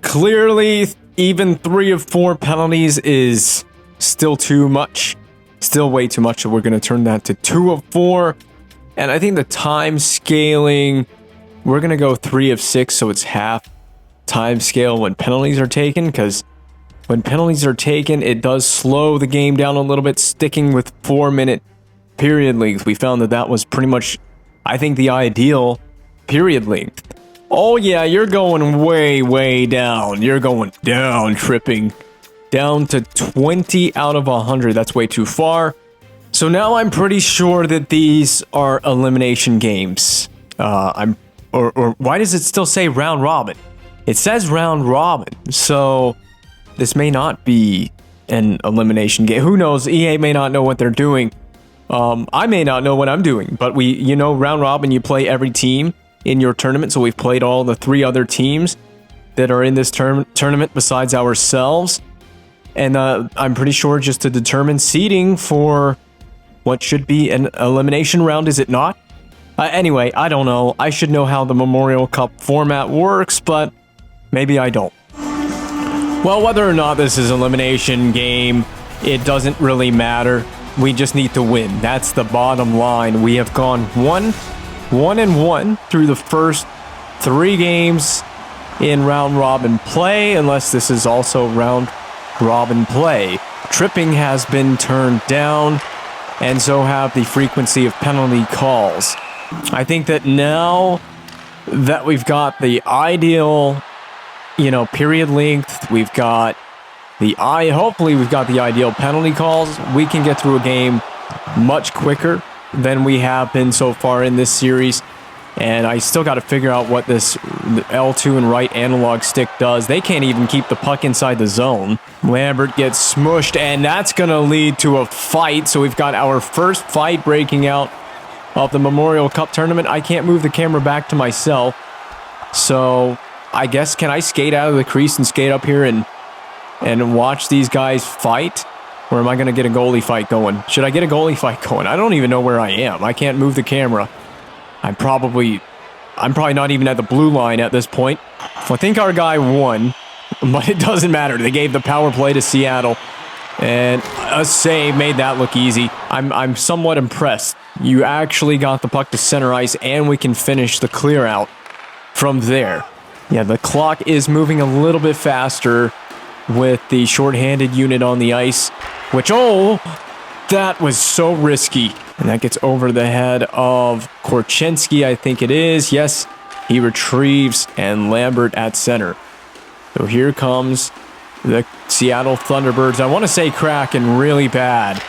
Clearly, even 3 of 4 penalties is still too much. Still way too much, so we're going to turn that to 2 of 4. And I think the time scaling, we're going to go 3 of 6, so it's half time scale when penalties are taken, because when penalties are taken, it does slow the game down a little bit, sticking with 4-minute period length. We found that that was pretty much, I think, the ideal period length. Oh yeah, you're going way, way down. You're going down, tripping. Down to 20 out of 100. That's way too far. So now I'm pretty sure that these are elimination games. Or why does it still say round robin? It says round robin. So this may not be an elimination game. Who knows? EA may not know what they're doing. I may not know what I'm doing. But round robin, you play every team in your tournament. So we've played all the 3 other teams that are in this tournament besides ourselves. And I'm pretty sure just to determine seeding for what should be an elimination round, is it not? Anyway, I don't know. I should know how the Memorial Cup format works, but maybe I don't. Well, whether or not this is an elimination game, it doesn't really matter. We just need to win. That's the bottom line. We have gone 1-1 through the first 3 games in round robin play, unless this is also round robin play. Tripping has been turned down, and so have the frequency of penalty calls. I think that now that we've got the ideal, period length, we've got hopefully we've got the ideal penalty calls, we can get through a game much quicker than we have been so far in this series. And I still got to figure out what this L2 and right analog stick does. They can't even keep the puck inside the zone. Lambert gets smushed, and that's going to lead to a fight. So we've got our first fight breaking out of the Memorial Cup tournament. I can't move the camera back to myself. So I guess, can I skate out of the crease and skate up here and watch these guys fight? Or am I going to get a goalie fight going? Should I get a goalie fight going? I don't even know where I am. I can't move the camera. I'm probably not even at the blue line at this point. I think our guy won, but it doesn't matter. They gave the power play to Seattle, and a save made that look easy. I'm somewhat impressed. You actually got the puck to center ice, and we can finish the clear out from there. Yeah, the clock is moving a little bit faster with the shorthanded unit on the ice, which, that was so risky. And that gets over the head of Korchinski, I think it is. Yes, he retrieves, and Lambert at center. So here comes the Seattle Thunderbirds. I want to say Kraken really bad,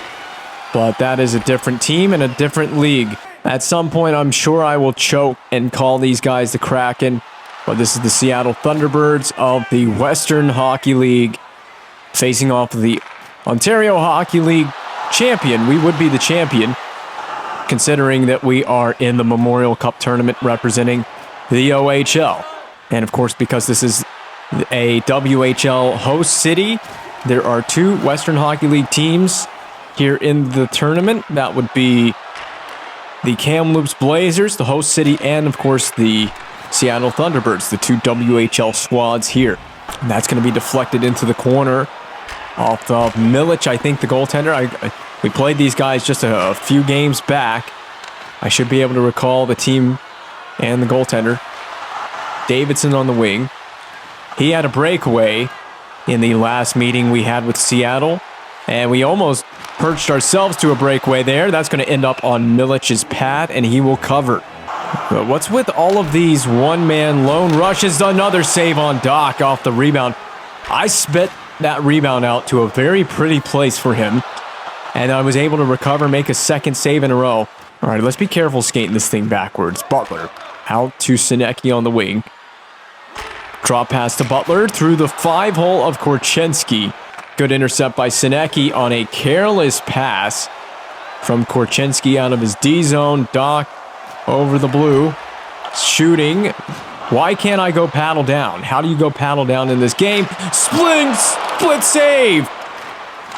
but that is a different team and a different league. At some point, I'm sure I will choke and call these guys the Kraken, but this is the Seattle Thunderbirds of the Western Hockey League facing off the Ontario Hockey League champion. We would be the champion, considering that we are in the Memorial Cup tournament representing the OHL. And of course, because this is a WHL host city, there are 2 Western Hockey League teams here in the tournament. That would be the Kamloops Blazers, the host city, and of course the Seattle Thunderbirds, the 2 WHL squads here. And that's going to be deflected into the corner off of Milic, I think, the goaltender. We played these guys just a few games back. I should be able to recall the team and the goaltender. Davidson on the wing. He had a breakaway in the last meeting we had with Seattle, and we almost perched ourselves to a breakaway there. That's going to end up on Milic's pad, and he will cover. But what's with all of these one-man lone rushes? Another save on Doc off the rebound. I spit that rebound out to a very pretty place for him, and I was able to recover, make a second save in a row. All right, let's be careful skating this thing backwards. Butler out to Sinecki on the wing. Drop pass to Butler through the 5-hole of Korchinski. Good intercept by Sinecki on a careless pass from Korchinski out of his D zone. Doc over the blue. Shooting. Why can't I go paddle down? How do you go paddle down in this game? Split save.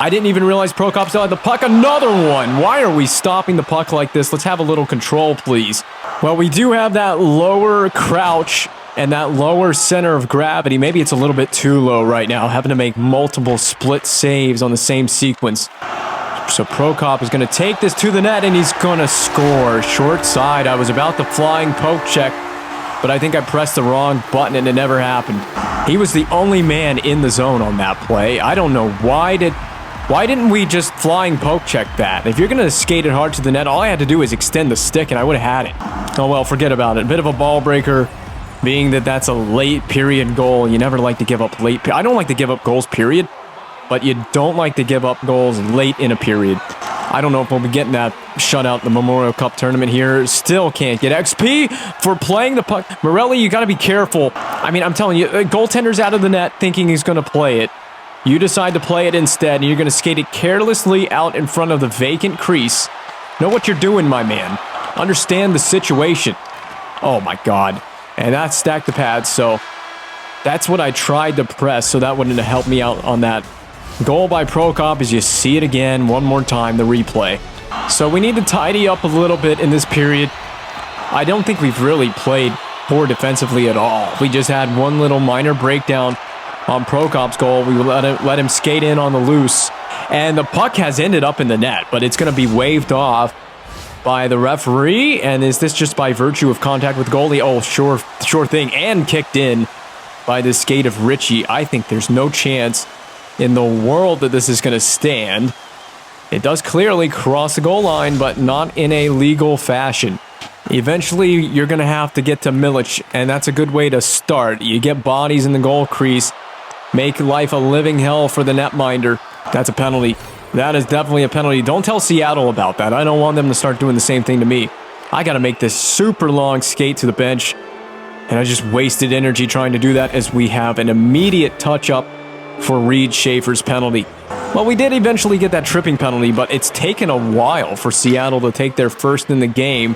I didn't even realize Prokop still had the puck. Another one. Why are we stopping the puck like this? Let's have a little control, please. Well, we do have that lower crouch And that lower center of gravity, maybe it's a little bit too low right now, having to make multiple split saves on the same sequence. So Prokop is going to take this to the net, and he's going to score. Short side. I was about the flying poke check, but I think I pressed the wrong button, and it never happened. He was the only man in the zone on that play. I don't know why didn't we just flying poke check that? If you're going to skate it hard to the net, all I had to do is extend the stick, and I would have had it. Oh, well, forget about it. A bit of a ball breaker, being that that's a late period goal. You never like to give up late. I don't like to give up goals, period. But you don't like to give up goals late in a period. I don't know if we'll be getting that shutout in the Memorial Cup tournament here. Still can't get XP for playing the puck. Morelli, you got to be careful. I mean, I'm telling you, goaltender's out of the net thinking he's going to play it. You decide to play it instead, and you're going to skate it carelessly out in front of the vacant crease. Know what you're doing, my man. Understand the situation. Oh, my God. And that stacked the pads, so that's what I tried to press, so that wouldn't have helped me out on that. Goal by Prokop as you see it again one more time, the replay. So we need to tidy up a little bit in this period. I don't think we've really played poor defensively at all. We just had one little minor breakdown on Prokop's goal. We let him skate in on the loose, and the puck has ended up in the net, but it's going to be waved off by the referee. And is this just by virtue of contact with goalie? Oh, sure thing, and kicked in by the skate of Richie. I think there's no chance in the world that this is going to stand. It does clearly cross the goal line, but not in a legal fashion. Eventually, you're going to have to get to Milic, and that's a good way to start. You get bodies in the goal crease, make life a living hell for the netminder. That's a penalty. That is definitely a penalty. Don't tell Seattle about that. I don't want them to start doing the same thing to me. I got to make this super long skate to the bench, and I just wasted energy trying to do that as we have an immediate touch-up for Reed Schaefer's penalty. Well, we did eventually get that tripping penalty, but it's taken a while for Seattle to take their first in the game.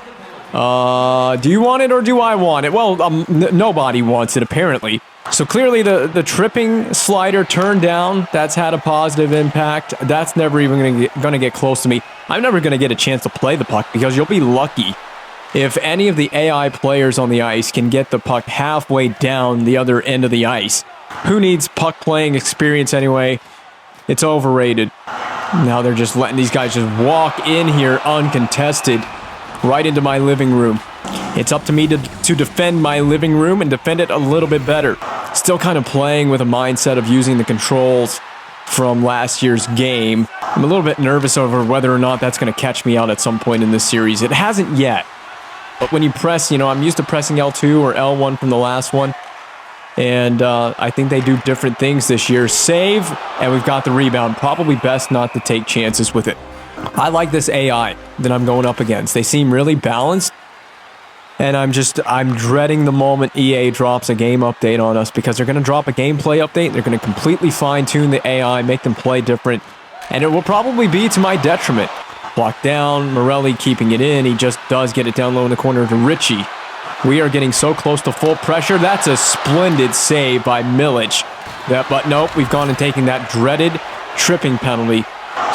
Do you want it or do I want it? Well, nobody wants it, apparently. So clearly the tripping slider turned down. That's had a positive impact. That's never even going to get close to me. I'm never going to get a chance to play the puck because you'll be lucky if any of the AI players on the ice can get the puck halfway down the other end of the ice. Who needs puck playing experience anyway? It's overrated. Now they're just letting these guys just walk in here uncontested right into my living room. It's up to me to defend my living room and defend it a little bit better. Still kind of playing with a mindset of using the controls from last year's game. I'm a little bit nervous over whether or not that's going to catch me out at some point in this series. It hasn't yet. But when you press, I'm used to pressing L2 or L1 from the last one. And I think they do different things this year. Save, and we've got the rebound. Probably best not to take chances with it. I like this AI that I'm going up against. They seem really balanced. And I'm dreading the moment EA drops a game update on us, because they're going to drop a gameplay update. They're going to completely fine-tune the AI, make them play different. And it will probably be to my detriment. Block down, Morelli keeping it in. He just does get it down low in the corner to Richie. We are getting so close to full pressure. That's a splendid save by Milic. But nope, we've gone and taken that dreaded tripping penalty.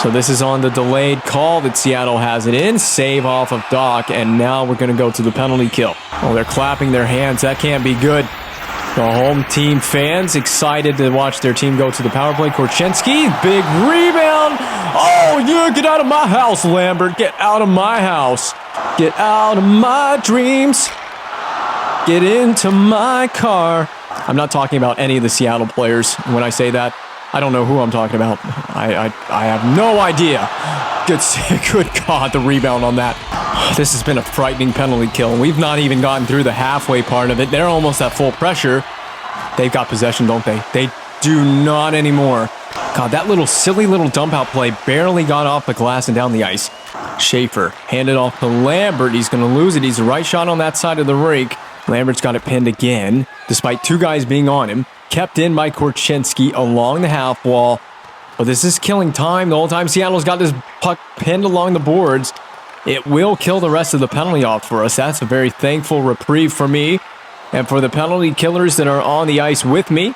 So this is on the delayed call that Seattle has it in. Save off of Doc, and now we're going to go to the penalty kill. Oh, they're clapping their hands. That can't be good. The home team fans excited to watch their team go to the power play. Korchinski, big rebound. Oh, yeah, get out of my house, Lambert. Get out of my house. Get out of my dreams. Get into my car. I'm not talking about any of the Seattle players when I say that. I don't know who I'm talking about. I have no idea. Good God, the rebound on that. This has been a frightening penalty kill. We've not even gotten through the halfway part of it. They're almost at full pressure. They've got possession, don't they? They do not anymore. God, that silly little dump out play barely got off the glass and down the ice. Schaefer handed off to Lambert. He's going to lose it. He's a right shot on that side of the rink. Lambert's got it pinned again, despite two guys being on him. Kept in by Korchinski along the half wall. But this is killing time. The whole time Seattle's got this puck pinned along the boards. It will kill the rest of the penalty off for us. That's a very thankful reprieve for me and for the penalty killers that are on the ice with me.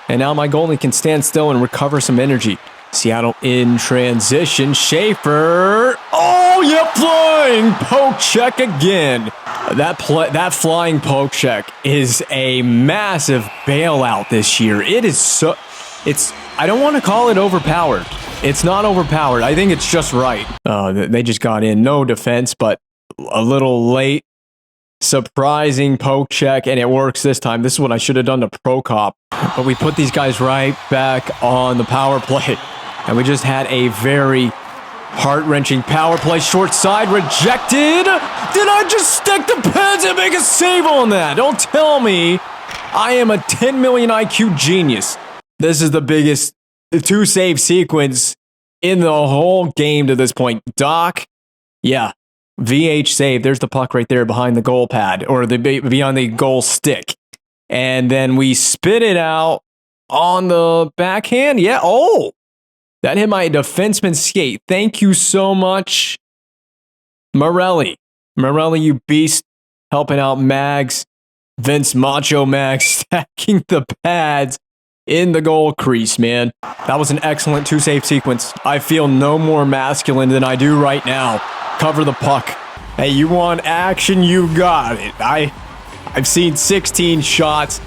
And now my goalie can stand still and recover some energy. Seattle in transition. Schaefer. Oh, you're flying. Poke check again. That flying poke check is a massive bailout this year. It is so... I don't want to call it overpowered. It's not overpowered. I think it's just right. They just got in. No defense, but a little late. Surprising poke check, and it works this time. This is what I should have done to Pro Cop. But we put these guys right back on the power play. And we just had a very heart-wrenching power play. Short side, rejected. Did I just stick the pads and make a save on that? Don't tell me I am a 10 million IQ genius. This is the biggest two-save sequence in the whole game to this point. Doc, yeah, VH save. There's the puck right there behind the goal pad, or beyond the goal stick. And then we spit it out on the backhand. Yeah, oh, that hit my defenseman's skate. Thank you so much, Morelli. Morelli, you beast, helping out Mags. Vince Macho Mags stacking the pads in the goal crease, man. That was an excellent two-save sequence. I feel no more masculine than I do right now. Cover the puck. Hey, you want action? You got it. I've seen 16 shots,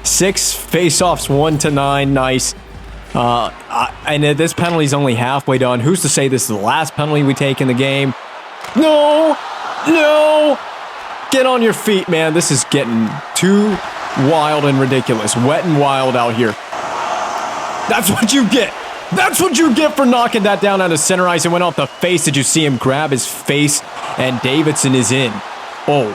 6 face-offs, 1-9. Nice. And this penalty's only halfway done. Who's to say this is the last penalty we take in the game? No! No! Get on your feet, man. This is getting too wild and ridiculous. Wet and wild out here. That's what you get. That's what you get for knocking that down out of center ice. It went off the face. Did you see him grab his face? And Davidson is in. Oh,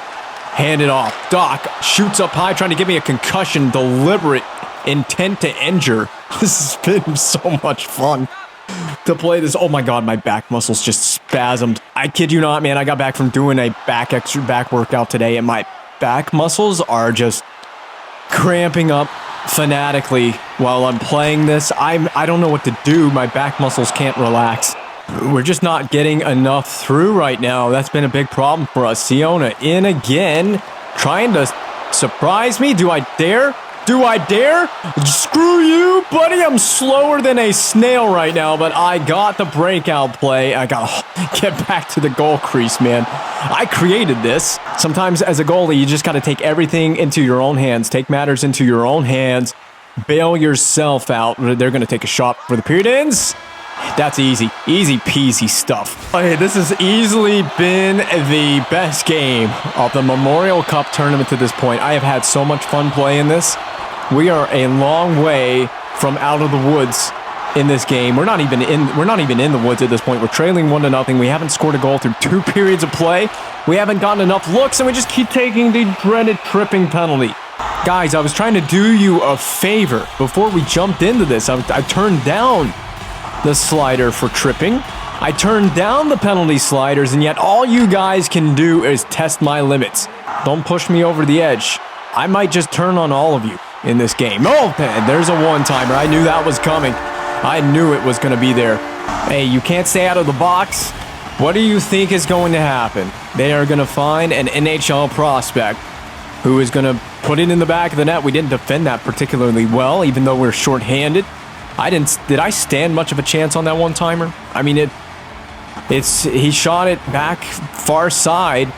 hand it off. Doc shoots up high, trying to give me a concussion. Deliberate intent to injure. This has been so much fun to play this. Oh my God, my back muscles just spasmed. I kid you not, man. I got back from doing a back workout today, and my back muscles are just cramping up fanatically while I'm playing this. I don't know what to do. My back muscles can't relax. We're just not getting enough through right now. That's been a big problem for us. Siona in again, trying to surprise me. Do I dare? Do I dare? Screw you, buddy. I'm slower than a snail right now, but I got the breakout play. I gotta get back to the goal crease, man. I created this. Sometimes as a goalie, you just gotta take everything into your own hands. Take matters into your own hands. Bail yourself out. They're gonna take a shot for the period ends. That's easy. Easy peasy stuff. Okay, this has easily been the best game of the Memorial Cup tournament to this point. I have had so much fun playing this. We are a long way from out of the woods in this game. We're not even in the woods at this point. We're trailing 1-0. We haven't scored a goal through 2 periods of play. We haven't gotten enough looks, and we just keep taking the dreaded tripping penalty. Guys, I was trying to do you a favor before we jumped into this. I turned down the slider for tripping. I turned down the penalty sliders, and yet all you guys can do is test my limits. Don't push me over the edge. I might just turn on all of you in this game. Oh, man, there's a one-timer. I knew that was coming. I knew it was going to be there. Hey, you can't stay out of the box. What do you think is going to happen? They are going to find an NHL prospect who is going to put it in the back of the net. We didn't defend that particularly well, even though we're shorthanded. Did I stand much of a chance on that one-timer? I mean, he shot it back far side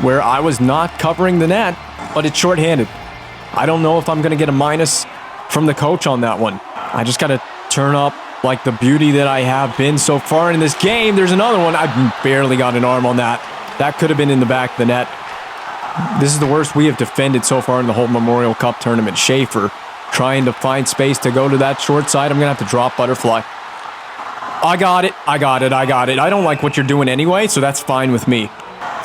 where I was not covering the net, but it's shorthanded. I don't know if I'm going to get a minus from the coach on that one. I just got to turn up like the beauty that I have been so far in this game. There's another one. I barely got an arm on that. That could have been in the back of the net. This is the worst we have defended so far in the whole Memorial Cup tournament. Schaefer trying to find space to go to that short side. I'm going to have to drop Butterfly. I got it. I don't like what you're doing anyway, so that's fine with me.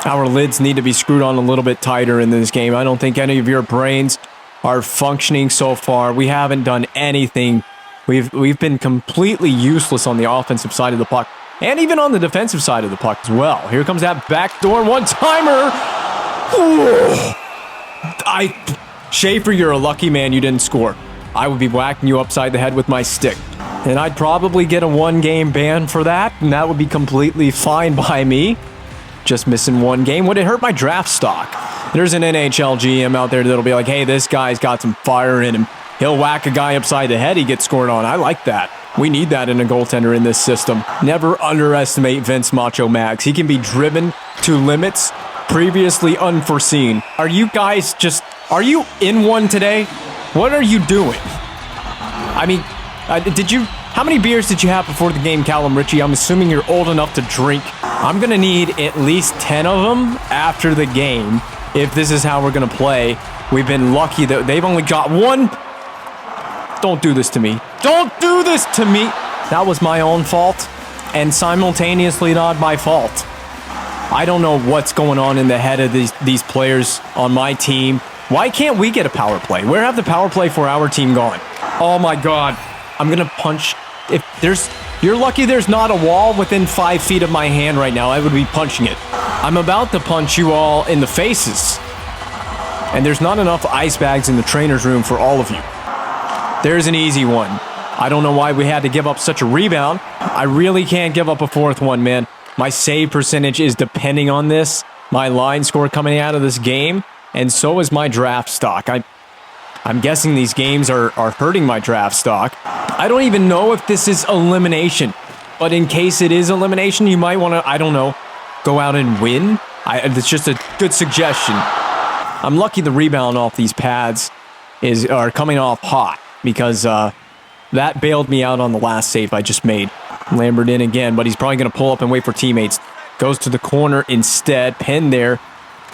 Our lids need to be screwed on a little bit tighter in this game. I don't think any of your brains are functioning so far. We haven't done anything. We've been completely useless on the offensive side of the puck, and even on the defensive side of the puck as well. Here comes that backdoor one-timer. Schaefer, you're a lucky man you didn't score. I would be whacking you upside the head with my stick. And I'd probably get a 1-game ban for that, and that would be completely fine by me. Just missing 1 game. Would it hurt my draft stock? There's an NHL GM out there that'll be like, hey, this guy's got some fire in him. He'll whack a guy upside the head, he gets scored on. I like that. We need that in a goaltender in this system. Never underestimate Vince Macho Max. He can be driven to limits previously unforeseen. Are you guys are you in one today? What are you doing? I mean, how many beers did you have before the game, Callum Ritchie? I'm assuming you're old enough to drink. I'm gonna need at least 10 of them after the game if this is how we're gonna play. We've been lucky that they've only got one. Don't do this to me. Don't do this to me! That was my own fault, and simultaneously not my fault. I don't know what's going on in the head of these players on my team. Why can't we get a power play? Where have the power play for our team gone? Oh my god. I'm gonna punch. You're lucky there's not a wall within 5 feet of my hand right now. I would be punching it. I'm about to punch you all in the faces. And there's not enough ice bags in the trainer's room for all of you. There's an easy one. I don't know why we had to give up such a rebound. I really can't give up a fourth one, man. My save percentage is depending on this. My line score coming out of this game. And so is my draft stock. I'm guessing these games are hurting my draft stock. I don't even know if this is elimination. But in case it is elimination, you might want to, I don't know, go out and win. It's just a good suggestion. I'm lucky the rebound off these pads are coming off hot. Because that bailed me out on the last save I just made. Lambert in again, but he's probably going to pull up and wait for teammates. Goes to the corner instead. Pinned there.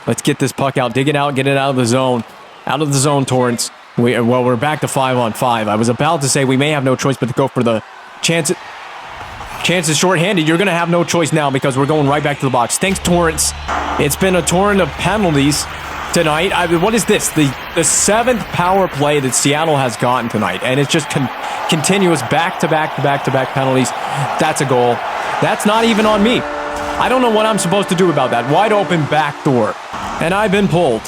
Let's get this puck out. Dig it out. Get it out of the zone. Out of the zone, Torrance. We're back to 5-on-5. I was about to say we may have no choice but to go for the chance. Chance is shorthanded. You're going to have no choice now because we're going right back to the box. Thanks, Torrance. It's been a torrent of penalties tonight. What is this? The 7th power play that Seattle has gotten tonight, and it's just continuous back-to-back penalties. That's a goal. That's not even on me. I don't know what I'm supposed to do about that. Wide open back door, and I've been pulled.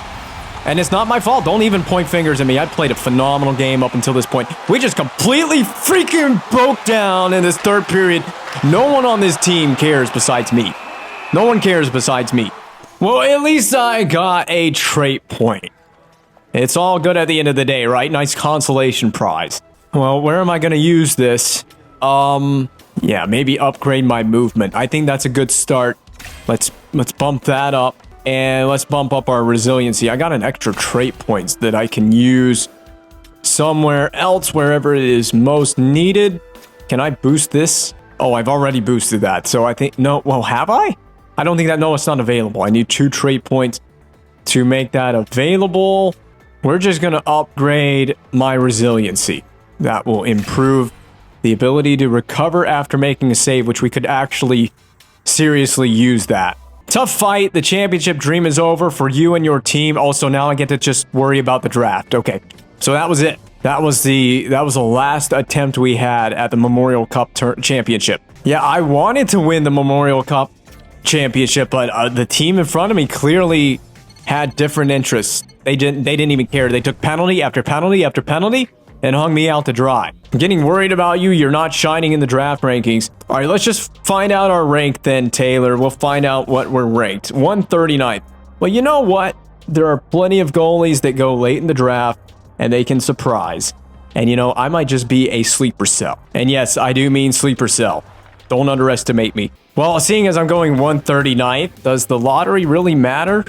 And it's not my fault. Don't even point fingers at me. I played a phenomenal game up until this point. We just completely freaking broke down in this third period. No one on this team cares besides me. No one cares besides me. Well, at least I got a trait point. It's all good at the end of the day, right? Nice consolation prize. Well, where am I going to use this? Yeah, maybe upgrade my movement. I think that's a good start. Let's bump that up. And let's bump up our resiliency. I got an extra trait points that I can use somewhere else, wherever it is most needed. Can I boost this? Oh, I've already boosted that. So I think, no, well, have I? I don't think that, no, it's not available. I need 2 trait points to make that available. We're just going to upgrade my resiliency. That will improve the ability to recover after making a save, which we could actually seriously use that. Tough fight. The championship dream is over for you and your team. Also, now I get to just worry about the draft. Okay, so that was it. That was the last attempt we had at the Memorial Cup championship. Yeah, I wanted to win the Memorial Cup championship, but the team in front of me clearly had different interests. They didn't even care. They took penalty after penalty after penalty and hung me out to dry. I'm getting worried about you. You're not shining in the draft rankings. All right, let's just find out our rank then, Taylor. We'll find out what we're ranked. 139th. Well, you know what? There are plenty of goalies that go late in the draft and they can surprise. And you know, I might just be a sleeper cell. And yes, I do mean sleeper cell. Don't underestimate me. Well, seeing as I'm going 139th, does the lottery really matter?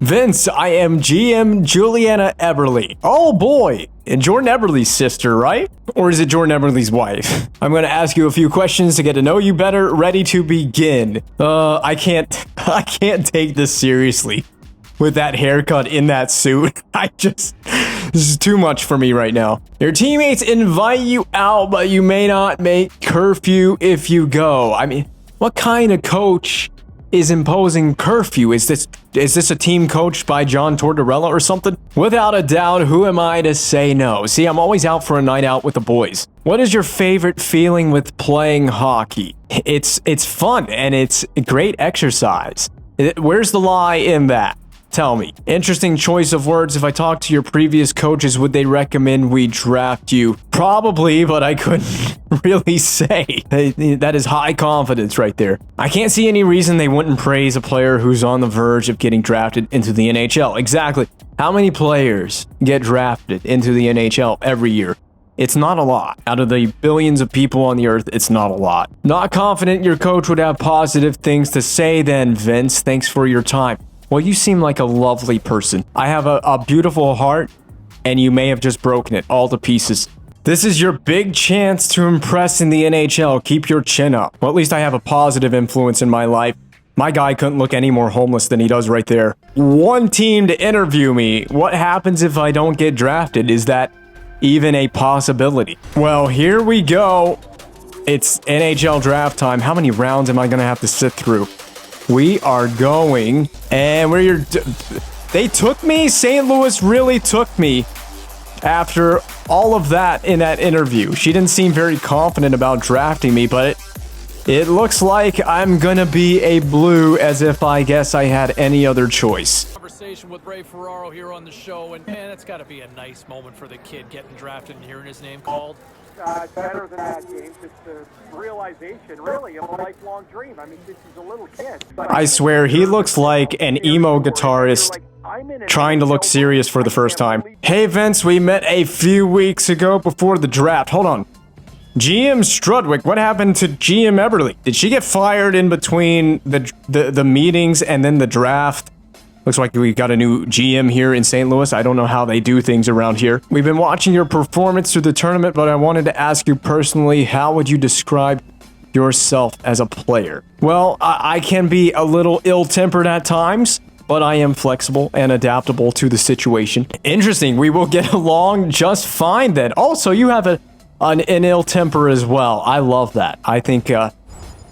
Vince, I am GM Juliana Eberle. Oh boy, and Jordan Eberle's sister, right? Or is it Jordan Eberle's wife? I'm going to ask you a few questions to get to know you better. Ready to begin. I can't take this seriously. With that haircut in that suit, this is too much for me right now. Your teammates invite you out, but you may not make curfew if you go. I mean, what kind of coach is imposing curfew? Is this a team coached by John Tortorella or something? Without a doubt, who am I to say no? See, I'm always out for a night out with the boys. What is your favorite feeling with playing hockey? It's fun and it's a great exercise. Where's the lie in that? Tell me. Interesting choice of words. If I talked to your previous coaches, would they recommend we draft you? Probably, but I couldn't really say. That is high confidence right there. I can't see any reason they wouldn't praise a player who's on the verge of getting drafted into the NHL. Exactly. How many players get drafted into the NHL every year? It's not a lot. Out of the billions of people on the earth, it's not a lot. Not confident your coach would have positive things to say then, Vince. Thanks for your time. Well, you seem like a lovely person. I have a beautiful heart, and you may have just broken it all to pieces. This is your big chance to impress in the NHL. Keep your chin up. Well, at least I have a positive influence in my life. My guy couldn't look any more homeless than he does right there. One team to interview me. What happens if I don't get drafted? Is that even a possibility? Well, here we go. It's NHL draft time. How many rounds am I going to have to sit through? We are going, and they took me. St. Louis really took me after all of that in that interview. She didn't seem very confident about drafting me, but it looks like I'm gonna be a Blue, as if I guess I had any other choice. Conversation with Ray Ferraro here on the show, and man, it's got to be a nice moment for the kid getting drafted and hearing his name called. Better than that, James. It's the realization, really, of a lifelong dream. I mean, since he's a little kid. I swear, he looks like an emo guitarist trying to look serious for the first time. Hey, Vince, we met a few weeks ago before the draft. Hold on. GM Strudwick, what happened to GM Eberle? Did she get fired in between the meetings and then the draft? Looks like we got a new GM here in St. Louis. I don't know how they do things around here. We've been watching your performance through the tournament, but I wanted to ask you personally, how would you describe yourself as a player? Well, I can be a little ill-tempered at times, but I am flexible and adaptable to the situation. Interesting, we will get along just fine then. Also, you have an ill temper as well. I love that. I think I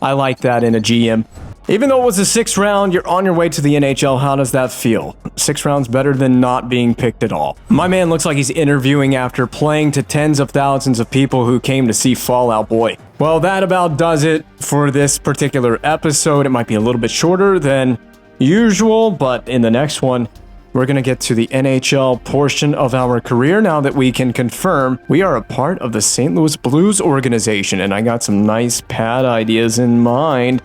like that in a GM. Even though it was a 6th round, you're on your way to the NHL. How does that feel? 6 rounds better than not being picked at all. My man looks like he's interviewing after playing to tens of thousands of people who came to see Fall Out Boy. Well, that about does it for this particular episode. It might be a little bit shorter than usual, but in the next one, we're going to get to the NHL portion of our career now that we can confirm we are a part of the St. Louis Blues organization, and I got some nice pad ideas in mind.